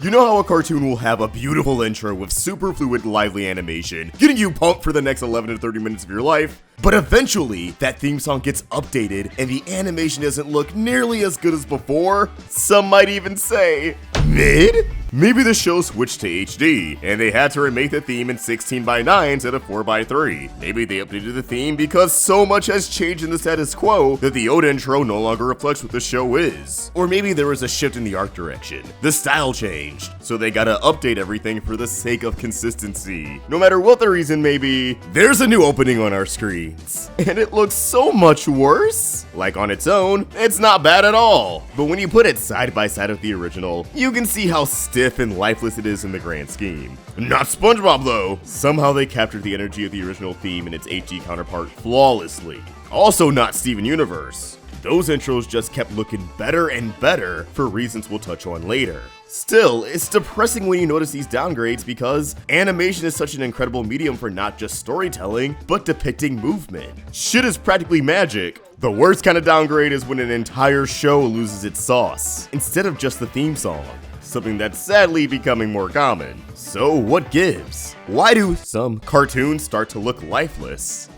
You know how a cartoon will have a beautiful intro with super fluid, lively animation, getting you pumped for the next 11 to 30 minutes of your life? But eventually, that theme song gets updated and the animation doesn't look nearly as good as before. Some might even say, mid? Maybe the show switched to HD, and they had to remake the theme in 16:9 instead of 4:3. Maybe they updated the theme because so much has changed in the status quo that the old intro no longer reflects what the show is. Or maybe there was a shift in the art direction. The style changed, so they gotta update everything for the sake of consistency. No matter what the reason may be, there's a new opening on our screens, and it looks so much worse. Like on its own, it's not bad at all. But when you put it side by side with the original, you can see how stiff and lifeless it is in the grand scheme. Not SpongeBob though. Somehow they captured the energy of the original theme and its HD counterpart flawlessly. Also not Steven Universe. Those intros just kept looking better and better for reasons we'll touch on later. Still, it's depressing when you notice these downgrades because animation is such an incredible medium for not just storytelling, but depicting movement. Shit is practically magic. The worst kind of downgrade is when an entire show loses its sauce, instead of just the theme song. Something that's sadly becoming more common. So what gives? Why do some cartoons start to look lifeless?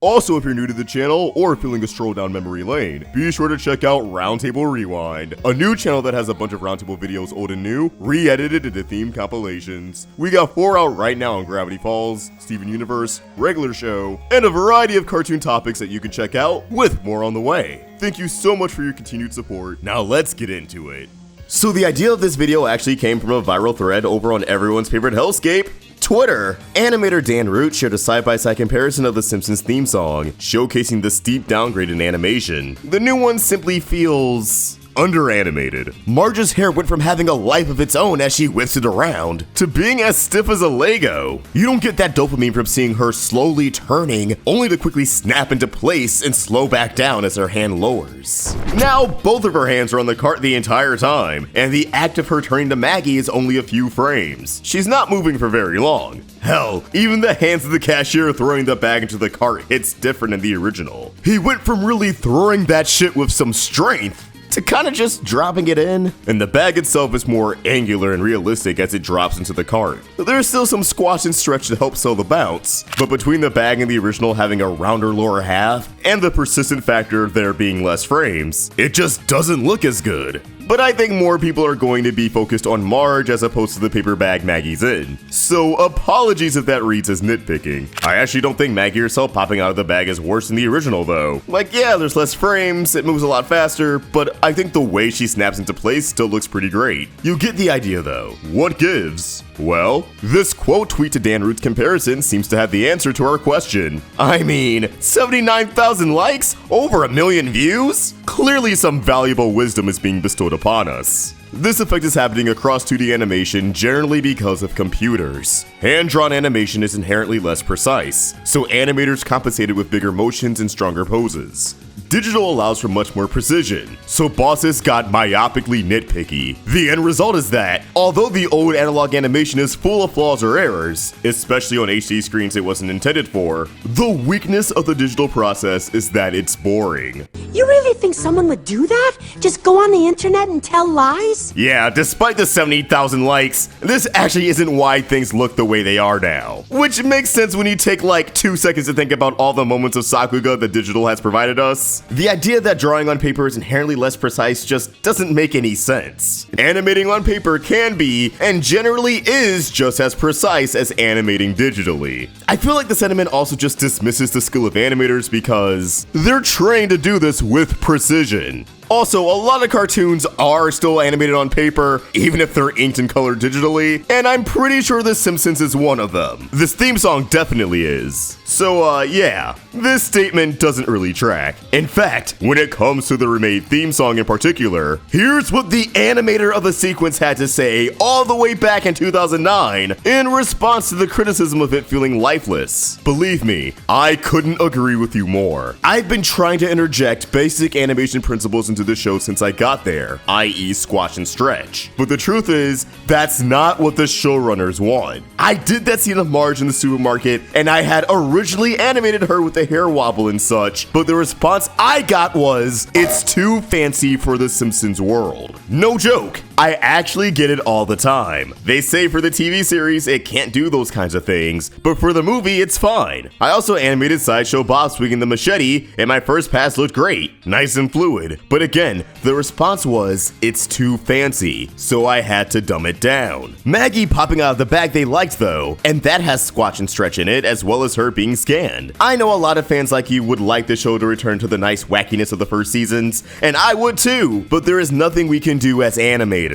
Also, if you're new to the channel or feeling a stroll down memory lane, be sure to check out Roundtable Rewind, a new channel that has a bunch of Roundtable videos old and new, re-edited into theme compilations. We got 4 out right now on Gravity Falls, Steven Universe, Regular Show, and a variety of cartoon topics that you can check out, with more on the way. Thank you so much for your continued support. Now let's get into it. So the idea of this video actually came from a viral thread over on everyone's favorite hellscape, Twitter. Animator Dan Root shared a side-by-side comparison of the Simpsons theme song, showcasing the steep downgrade in animation. The new one simply feels under-animated. Marge's hair went from having a life of its own as she whips it around, to being as stiff as a Lego. You don't get that dopamine from seeing her slowly turning, only to quickly snap into place and slow back down as her hand lowers. Now, both of her hands are on the cart the entire time, and the act of her turning to Maggie is only a few frames. She's not moving for very long. Hell, even the hands of the cashier throwing the bag into the cart hits different in the original. He went from really throwing that shit with some strength to kinda just dropping it in, and the bag itself is more angular and realistic as it drops into the cart. There's still some squash and stretch to help sell the bounce, but between the bag and the original having a rounder lower half, and the persistent factor of there being less frames, it just doesn't look as good. But I think more people are going to be focused on Marge as opposed to the paper bag Maggie's in. So apologies if that reads as nitpicking. I actually don't think Maggie herself popping out of the bag is worse than the original though. Like yeah, there's less frames, it moves a lot faster, but I think the way she snaps into place still looks pretty great. You get the idea though. What gives? Well, this quote tweet to Dan Root's comparison seems to have the answer to our question. I mean, 79,000 likes? Over 1 million views? Clearly some valuable wisdom is being bestowed upon us. This effect is happening across 2D animation generally because of computers. Hand-drawn animation is inherently less precise, so animators compensate it with bigger motions and stronger poses. Digital allows for much more precision, so bosses got myopically nitpicky. The end result is that, although the old analog animation is full of flaws or errors, especially on HD screens it wasn't intended for, the weakness of the digital process is that it's boring. You really think someone would do that? Just go on the internet and tell lies? Yeah, despite the 70,000 likes, this actually isn't why things look the way they are now. Which makes sense when you take like 2 seconds to think about all the moments of Sakuga that digital has provided us. The idea that drawing on paper is inherently less precise just doesn't make any sense. Animating on paper can be, and generally is, just as precise as animating digitally. I feel like the sentiment also just dismisses the skill of animators because they're trained to do this with precision. Also, a lot of cartoons are still animated on paper, even if they're inked and colored digitally, and I'm pretty sure The Simpsons is one of them. This theme song definitely is. So, yeah, this statement doesn't really track. In fact, when it comes to the remade theme song in particular, here's what the animator of the sequence had to say all the way back in 2009 in response to the criticism of it feeling lifeless. Believe me, I couldn't agree with you more. I've been trying to interject basic animation principles into the show since I got there, i.e. squash and stretch. But the truth is, that's not what the showrunners want. I did that scene of Marge in the supermarket, and I had originally animated her with the hair wobble and such, but the response I got was, it's too fancy for the Simpsons world. No joke. I actually get it all the time. They say for the TV series it can't do those kinds of things, but for the movie it's fine. I also animated Sideshow Bob swinging the machete, and my first pass looked great, nice and fluid. But again, the response was, it's too fancy, so I had to dumb it down. Maggie popping out of the bag they liked though, and that has Squatch and Stretch in it, as well as her being scanned. I know a lot of fans like you would like the show to return to the nice wackiness of the first seasons, and I would too, but there is nothing we can do as animators.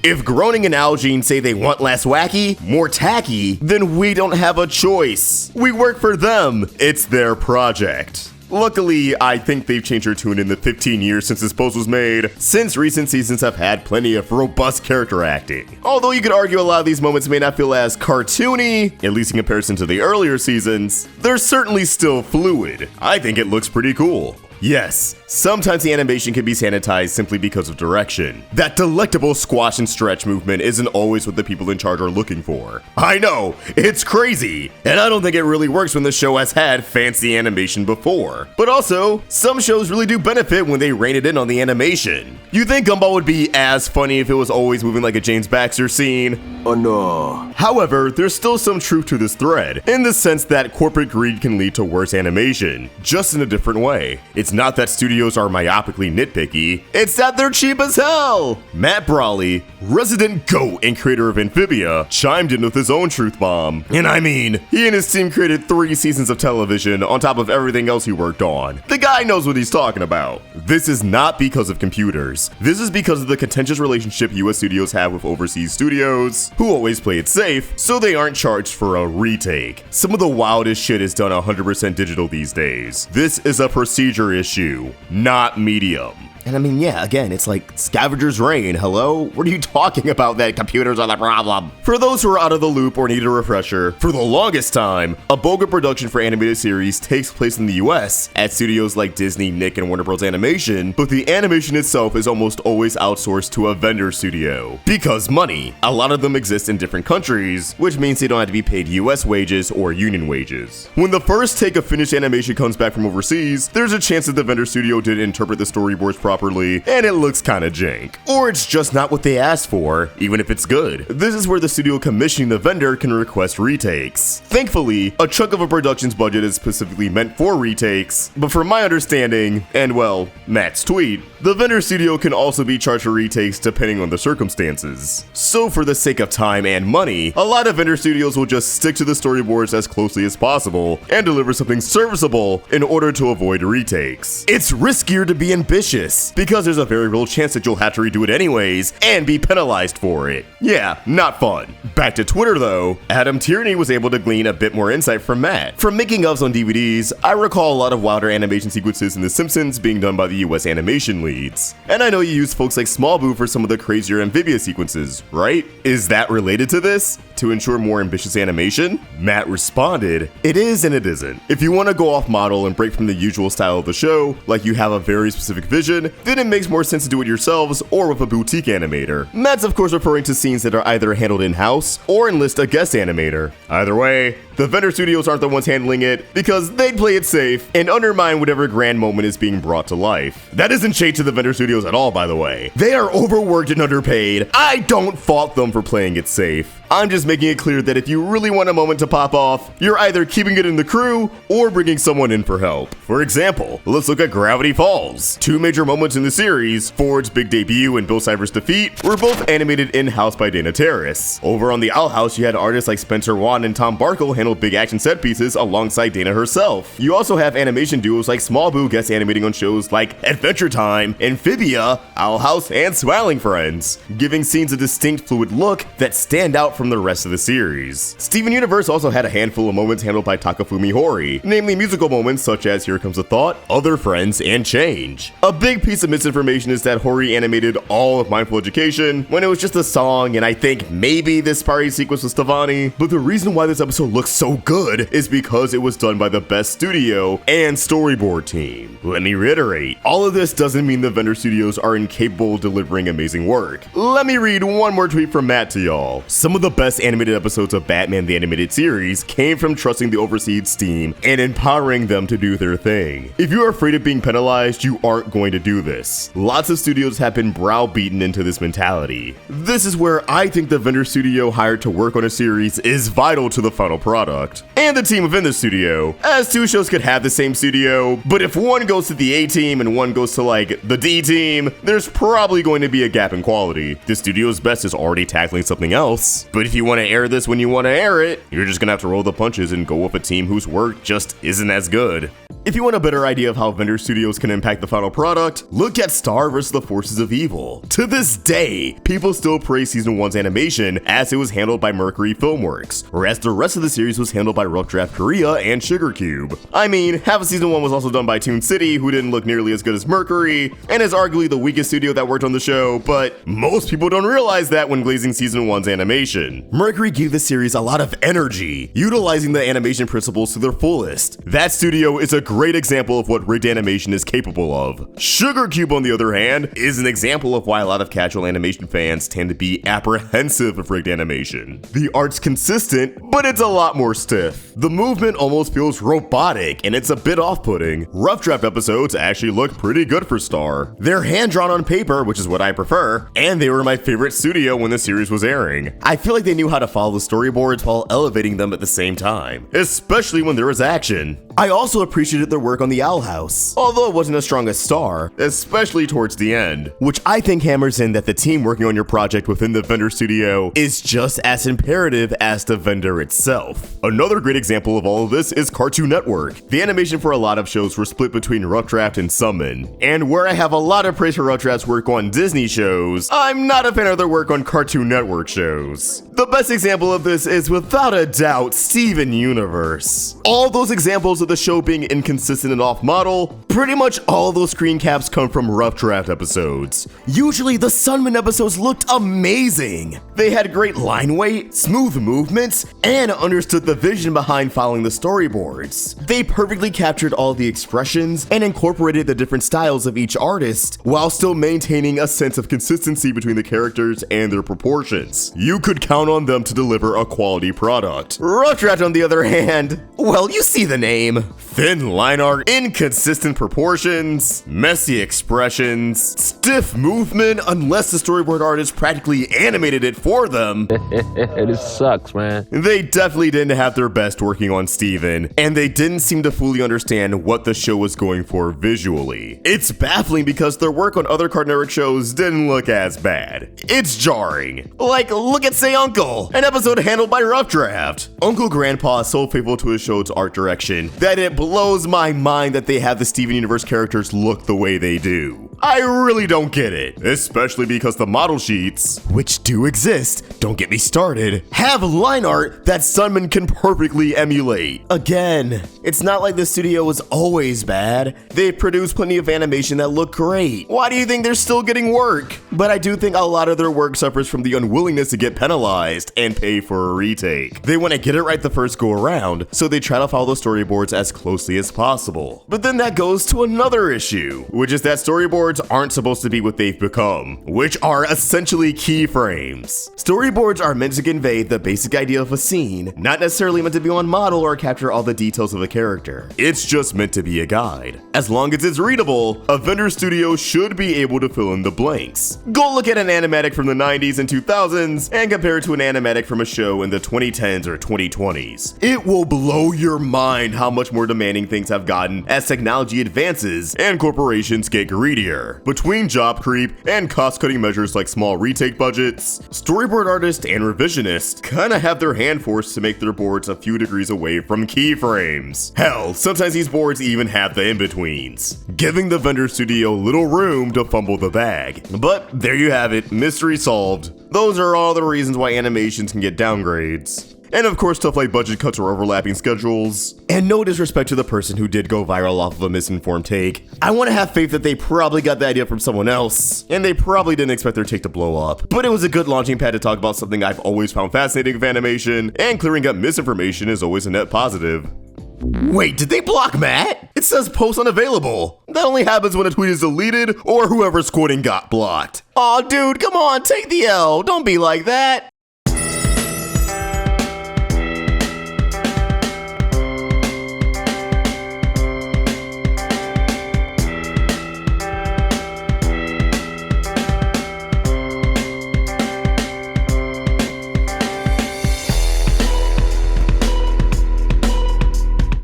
If Groening and Algene say they want less wacky, more tacky, then we don't have a choice. We work for them. It's their project. Luckily, I think they've changed their tune in the 15 years since this post was made, since recent seasons have had plenty of robust character acting. Although you could argue a lot of these moments may not feel as cartoony, at least in comparison to the earlier seasons, they're certainly still fluid. I think it looks pretty cool. Yes, sometimes the animation can be sanitized simply because of direction. That delectable squash and stretch movement isn't always what the people in charge are looking for. I know, it's crazy, and I don't think it really works when the show has had fancy animation before. But also, some shows really do benefit when they rein it in on the animation. You think Gumball would be as funny if it was always moving like a James Baxter scene? Oh no. However, there's still some truth to this thread, in the sense that corporate greed can lead to worse animation, just in a different way. It's not that studios are myopically nitpicky, it's that they're cheap as hell! Matt Brawley, resident GOAT and creator of Amphibia, chimed in with his own truth bomb. And I mean, he and his team created 3 seasons of television on top of everything else he worked on. The guy knows what he's talking about. This is not because of computers. This is because of the contentious relationship US studios have with overseas studios, who always play it safe, so they aren't charged for a retake. Some of the wildest shit is done 100% digital these days. This is a procedure issue, not medium. And I mean, yeah, again, it's like Scavenger's Reign, hello? What are you talking about that computers are the problem? For those who are out of the loop or need a refresher, for the longest time, a Boga production for animated series takes place in the US at studios like Disney, Nick, and Warner Bros. Animation, but the animation itself is almost always outsourced to a vendor studio. Because money. A lot of them exist in different countries, which means they don't have to be paid US wages or union wages. When the first take of finished animation comes back from overseas, there's a chance that the vendor studio didn't interpret the storyboards properly, and it looks kinda jank. Or it's just not what they asked for, even if it's good. This is where the studio commissioning the vendor can request retakes. Thankfully, a chunk of a production's budget is specifically meant for retakes, but from my understanding, and well, Matt's tweet, the vendor studio can also be charged for retakes depending on the circumstances. So for the sake of time and money, a lot of vendor studios will just stick to the storyboards as closely as possible and deliver something serviceable in order to avoid retakes. It's riskier to be ambitious, because there's a very real chance that you'll have to redo it anyways and be penalized for it. Yeah, not fun. Back to Twitter though, Adam Tierney was able to glean a bit more insight from Matt. From making ofs on DVDs, I recall a lot of wilder animation sequences in The Simpsons being done by the US animation leads. And I know you use folks like Small Boo for some of the crazier Amphibia sequences, right? Is that related to this? To ensure more ambitious animation? Matt responded, it is and it isn't. If you want to go off model and break from the usual style of the show, like you have a very specific vision, then it makes more sense to do it yourselves or with a boutique animator. Matt's of course referring to scenes that are either handled in-house or enlist a guest animator. Either way, the vendor studios aren't the ones handling it because they'd play it safe and undermine whatever grand moment is being brought to life. That isn't shade to the vendor studios at all, by the way. They are overworked and underpaid. I don't fault them for playing it safe. I'm just making it clear that if you really want a moment to pop off, you're either keeping it in the crew or bringing someone in for help. For example, let's look at Gravity Falls. 2 major moments in the series, Ford's big debut and Bill Cipher's defeat, were both animated in-house by Dana Terrace. Over on the Owl House, you had artists like Spencer Wan and Tom Barkle handle big action set pieces alongside Dana herself. You also have animation duos like Small Boo guest animating on shows like Adventure Time, Amphibia, Owl House, and Smiling Friends, giving scenes a distinct fluid look that stand out from the rest of the series. Steven Universe also had a handful of moments handled by Takafumi Hori, namely musical moments such as Here Comes a Thought, Other Friends, and Change. A big piece of misinformation is that Hori animated all of Mindful Education when it was just a song, and I think maybe this party sequence was Stevani, but the reason why this episode looks so good is because it was done by the best studio and storyboard team. Let me reiterate, all of this doesn't mean the vendor studios are incapable of delivering amazing work. Let me read one more tweet from Matt to y'all. Some of the best animated episodes of Batman the Animated Series came from trusting the overseas team and empowering them to do their thing. If you are afraid of being penalized, you aren't going to do this. Lots of studios have been browbeaten into this mentality. This is where I think the vendor studio hired to work on a series is vital to the final product. And the team within the studio, as two shows could have the same studio, but if one goes to the A team and one goes to like the D team, there's probably going to be a gap in quality. The studio's best is already tackling something else, but if you want to air this when you want to air it, you're just gonna have to roll the punches and go with a team whose work just isn't as good. If you want a better idea of how vendor studios can impact the final product, look at Star vs. the Forces of Evil. To this day, people still praise Season 1's animation as it was handled by Mercury Filmworks, whereas the rest of the series was handled by Rough Draft Korea and Sugar Cube. I mean, half of Season 1 was also done by Toon City, who didn't look nearly as good as Mercury, and is arguably the weakest studio that worked on the show, but most people don't realize that when glazing Season 1's animation. Mercury gave the series a lot of energy, utilizing the animation principles to their fullest. That studio is a great example of what rigged animation is capable of. Sugar Cube, on the other hand, is an example of why a lot of casual animation fans tend to be apprehensive of rigged animation. The art's consistent, but it's a lot more stiff. The movement almost feels robotic, and it's a bit off-putting. Rough Draft episodes actually look pretty good for Star. They're hand-drawn on paper, which is what I prefer, and they were my favorite studio when the series was airing. I feel like they knew how to follow the storyboards while elevating them at the same time, especially when there was action. I also appreciated their work on the Owl House, although it wasn't as strong as Star, especially towards the end, which I think hammers in that the team working on your project within the vendor studio is just as imperative as the vendor itself. Another great example of all of this is Cartoon Network. The animation for a lot of shows were split between Rough Draft and Summon, and where I have a lot of praise for Rough Draft's work on Disney shows, I'm not a fan of their work on Cartoon Network shows. The best example of this is without a doubt Steven Universe. All those examples of the show being inconsistent and off-model, pretty much all those screen caps come from Rough Draft episodes. Usually the Sunman episodes looked amazing. They had great line weight, smooth movements, and understood the vision behind following the storyboards. They perfectly captured all the expressions and incorporated the different styles of each artist, while still maintaining a sense of consistency between the characters and their proportions. You could count on them to deliver a quality product. Rough Draft, on the other hand, well, you see the name. Thin line art, inconsistent proportions, messy expressions, stiff movement unless the storyboard artist practically animated it for them. This sucks, man. They definitely didn't have their best working on Steven, and they didn't seem to fully understand what the show was going for visually. It's baffling because their work on other Cartoon Network shows didn't look as bad. It's jarring. Like, look at Say Uncle, an episode handled by Rough Draft. Uncle Grandpa is so faithful to his show's art direction that it blows my mind that they have the Steven Universe characters look the way they do. I really don't get it, especially because the model sheets, which do exist, don't get me started, have line art that Sunman can perfectly emulate. Again, it's not like the studio was always bad. They produce plenty of animation that look great. Why do you think they're still getting work? But I do think a lot of their work suffers from the unwillingness to get penalized and pay for a retake. They want to get it right the first go around, so they try to follow the storyboards as closely as possible. But then that goes to another issue, which is that storyboards aren't supposed to be what they've become, which are essentially keyframes. Storyboards are meant to convey the basic idea of a scene, not necessarily meant to be on model or capture all the details of a character. It's just meant to be a guide. As long as it's readable, a vendor studio should be able to fill in the blanks. Go look at an animatic from the 90s and 2000s and compare it to an animatic from a show in the 2010s or 2020s. It will blow your mind how much more demanding things have gotten as technology advances and corporations get greedier. Between job creep and cost-cutting measures like small retake budgets, storyboard artists and revisionists kinda have their hand forced to make their boards a few degrees away from keyframes. Hell, sometimes these boards even have the in-betweens, giving the vendor studio little room to fumble the bag. But there you have it, mystery solved. Those are all the reasons why animations can get downgrades. And of course, stuff like budget cuts or overlapping schedules. And no disrespect to the person who did go viral off of a misinformed take. I want to have faith that they probably got the idea from someone else, and they probably didn't expect their take to blow up. But it was a good launching pad to talk about something I've always found fascinating with animation, and clearing up misinformation is always a net positive. Wait, did they block Matt? It says post unavailable. That only happens when a tweet is deleted or whoever's quoting got blocked. Aw, dude, come on, take the L. Don't be like that.